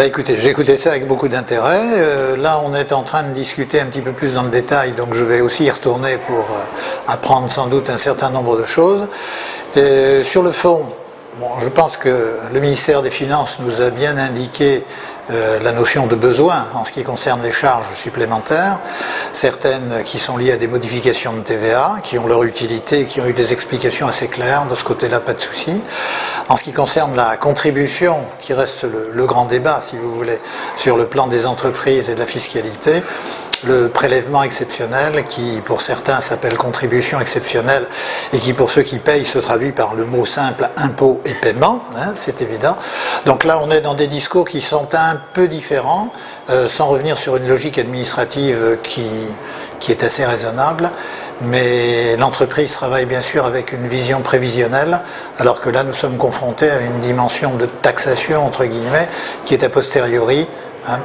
Écoutez, j'ai écouté ça avec beaucoup d'intérêt. Là, on est en train de discuter un petit peu plus dans le détail, donc je vais aussi y retourner pour apprendre sans doute un certain nombre de choses. Sur le fond, je pense que le ministère des Finances nous a bien indiqué la notion de besoin en ce qui concerne les charges supplémentaires, certaines qui sont liées à des modifications de TVA, qui ont leur utilité, qui ont eu des explications assez claires, de ce côté-là pas de souci. En ce qui concerne la contribution, qui reste le grand débat, si vous voulez, sur le plan des entreprises et de la fiscalité, le prélèvement exceptionnel, qui pour certains s'appelle contribution exceptionnelle, et qui pour ceux qui payent se traduit par le mot simple impôt et paiement, hein, c'est évident. Donc là on est dans des discours qui sont un peu différents, sans revenir sur une logique administrative qui est assez raisonnable, mais l'entreprise travaille bien sûr avec une vision prévisionnelle, alors que là nous sommes confrontés à une dimension de taxation entre guillemets qui est a posteriori,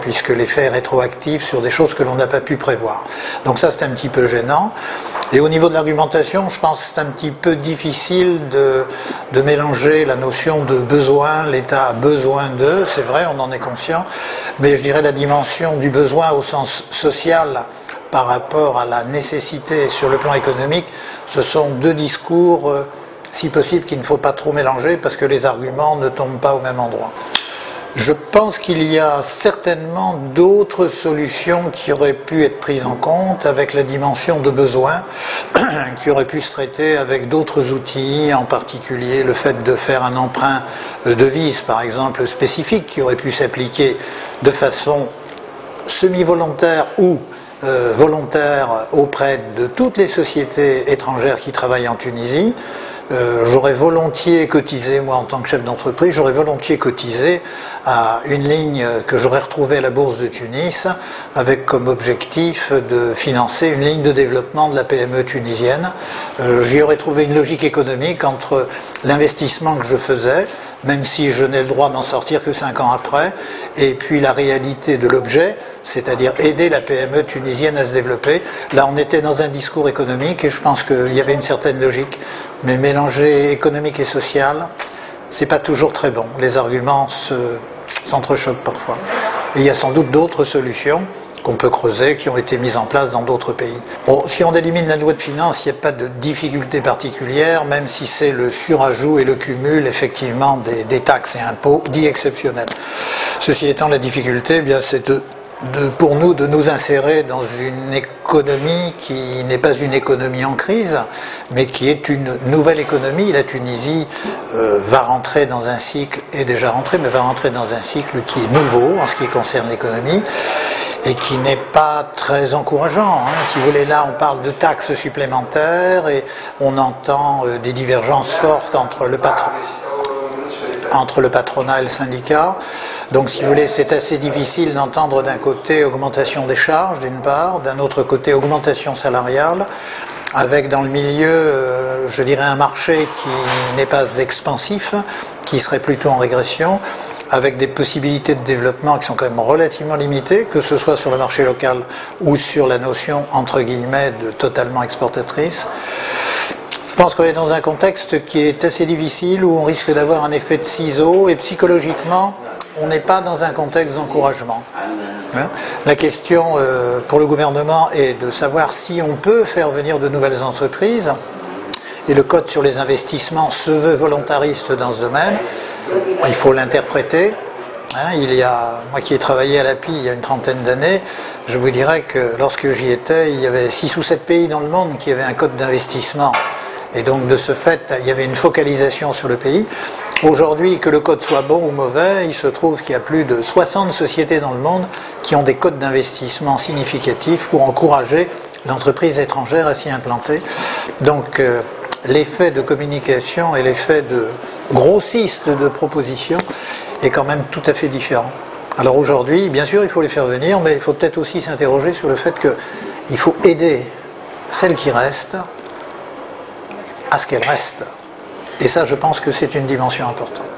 puisque l'effet est rétroactif sur des choses que l'on n'a pas pu prévoir. Donc ça c'est un petit peu gênant. Et au niveau de l'argumentation, je pense que c'est un petit peu difficile de mélanger la notion de besoin, l'État a besoin de, c'est vrai, on en est conscient, mais je dirais la dimension du besoin au sens social par rapport à la nécessité sur le plan économique, ce sont deux discours, si possible, qu'il ne faut pas trop mélanger parce que les arguments ne tombent pas au même endroit. Je pense qu'il y a certainement d'autres solutions qui auraient pu être prises en compte avec la dimension de besoin, qui auraient pu se traiter avec d'autres outils, en particulier le fait de faire un emprunt de devise, par exemple, spécifique, qui aurait pu s'appliquer de façon semi-volontaire ou volontaire auprès de toutes les sociétés étrangères qui travaillent en Tunisie. J'aurais volontiers cotisé, moi en tant que chef d'entreprise, j'aurais volontiers cotisé à une ligne que j'aurais retrouvée à la Bourse de Tunis avec comme objectif de financer une ligne de développement de la PME tunisienne. J'y aurais trouvé une logique économique entre l'investissement que je faisais, même si je n'ai le droit d'en sortir que 5 ans après, et puis la réalité de l'objet, c'est-à-dire aider la PME tunisienne à se développer. Là, on était dans un discours économique et je pense qu'il y avait une certaine logique, mais mélanger économique et social, c'est pas toujours très bon. Les arguments s'entrechoquent parfois. Et il y a sans doute d'autres solutions qu'on peut creuser, qui ont été mises en place dans d'autres pays. Bon, si on élimine la loi de finances, il n'y a pas de difficulté particulière, même si c'est le surajout et le cumul, effectivement, des taxes et impôts dits exceptionnels. Ceci étant, la difficulté, eh bien, c'est pour nous de nous insérer dans une économie qui n'est pas une économie en crise, mais qui est une nouvelle économie. La Tunisie va rentrer dans un cycle, est déjà rentrée, mais va rentrer dans un cycle qui est nouveau en ce qui concerne l'économie, et qui n'est pas très encourageant. Si vous voulez, là on parle de taxes supplémentaires et on entend des divergences fortes entre le patronat et le syndicat. Donc si vous voulez, c'est assez difficile d'entendre d'un côté augmentation des charges d'une part, d'un autre côté augmentation salariale, avec dans le milieu, je dirais, un marché qui n'est pas expansif, qui serait plutôt en régression, avec des possibilités de développement qui sont quand même relativement limitées, que ce soit sur le marché local ou sur la notion, entre guillemets, de totalement exportatrice. Je pense qu'on est dans un contexte qui est assez difficile, où on risque d'avoir un effet de ciseau, et psychologiquement, on n'est pas dans un contexte d'encouragement. La question pour le gouvernement est de savoir si on peut faire venir de nouvelles entreprises, et le code sur les investissements se veut volontariste dans ce domaine. Il faut l'interpréter. Moi qui ai travaillé à l'API il y a une trentaine d'années, je vous dirais que lorsque j'y étais, il y avait 6 ou 7 pays dans le monde qui avaient un code d'investissement. Et donc de ce fait, il y avait une focalisation sur le pays. Aujourd'hui, que le code soit bon ou mauvais, il se trouve qu'il y a plus de 60 sociétés dans le monde qui ont des codes d'investissement significatifs pour encourager l'entreprise étrangère à s'y implanter. Donc l'effet de communication et l'effet de grossiste de propositions est quand même tout à fait différent. Alors aujourd'hui, bien sûr, il faut les faire venir, mais il faut peut-être aussi s'interroger sur le fait qu'il faut aider celles qui restent à ce qu'elles restent. Et ça, je pense que c'est une dimension importante.